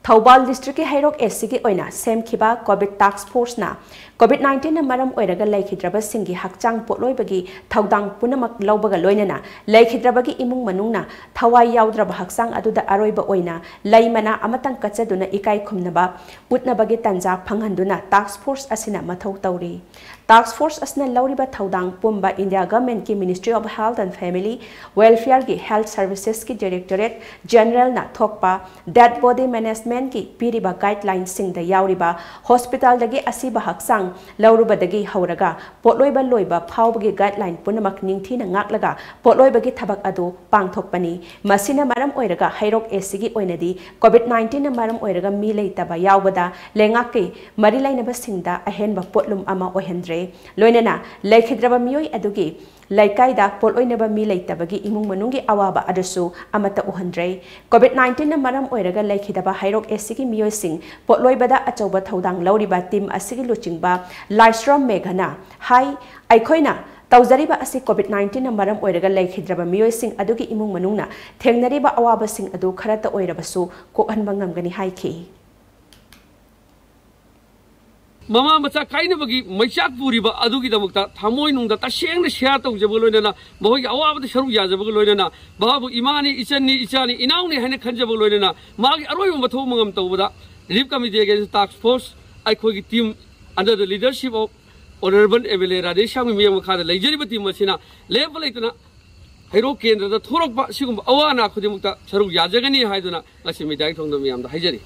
Thoubal district के हैरोक SC की ओइना सेमखिबा Covid task force ना कोविड-19 ना मरम ओइरगा लैखिद्रबा सिंगी हकचांग पोटलोइबगी थौदांग पुनमक लौबगा लोइनना लैखिद्रबगी इमुंग मनुंगना थवाई याउद्रबा हकचांग अदुदा अरोइबा ओइना लैमना अमतंग कचदुना इकाई खुमनबा उतनबगी तंजा फंगहंदुना टास्क फोर्स असिना मथौ तौरी टास्क फोर्स असना लौरिबा थौदांग पुंबा इंडिया गवर्नमेंट की ministry of health and family welfare की हेल्थ सर्विसेज की डायरेक्टोरेट जनरल ना थोकपा डेड बॉडी मैनेजमेंट की पीरिबा गाइडलाइन सिंग याउरिबा हॉस्पिटल दगी असिबा हकचांग लौरुबदगी हौरगा पोटलोइबा लोइबा फावबगी गाइडलाइन पुनमक निंगथीना ngaklगा पोटलोइबगी थबक अदु पांगथोकपनी मसिना मरम ओइरगा हैरोक एससी ओइनदी कोविड-19 ना मरम ओइरगा मी लेतबा यावबदा लेंगाके मरि लाइनबा सिंगदा अहेनबा पोटलुम अमा ओहेंद्रे लोइनना लैखिद्रबा मियोइ अदुगी लैकाइदा पोटलोइनबा मी लेतबगी इमुंग मनुंगी अवाबा अदसु अमता ओहंद्रे कोविड-19 ना मरम ओइरगा लैखिदबा हैरोक एससी की मियोइ सिंग पोटलोइबदा अचौबा थौदांग लौरिबा टीम असिगी लुचिंगबा लाइस्ट्रॉम मेघना हाई आइखोइना तौजरीबा असि कोविड-19 ना मरम ओइरगा लैखिद्रबा मियोइ सिंग अदुगी इमुंग मनुंगना थेंगनरीबा अवाबा सिंग अदु खरता ओइरबसु कोहनबा ngamgani हाइखि ममा मचा काइनबगी मैचाक पुरीबा अदुगी दमुक्ता थामोय नुंगदा तसेंगना शेयर तौजबो लोइनना बहोय अवाबदा सरू याजबो लोइनना बाबु इमानी इचानी इनाउनी हैने खंजबो लोइनना मागी अरोय मथौ मंगम तौबदा relief committee against task force आइखोगी team under the leadership of honourable MLA Radheshyam मियम मखादा लेजरिबा टीम मसिना लेब लेतना हैरो केंद्रदा थोरकबा सिगुम अवाना खुदिमुक्ता सरू याजगनी हाइदुना ngasi मीडिया थोंदो मियामदा हाइजरी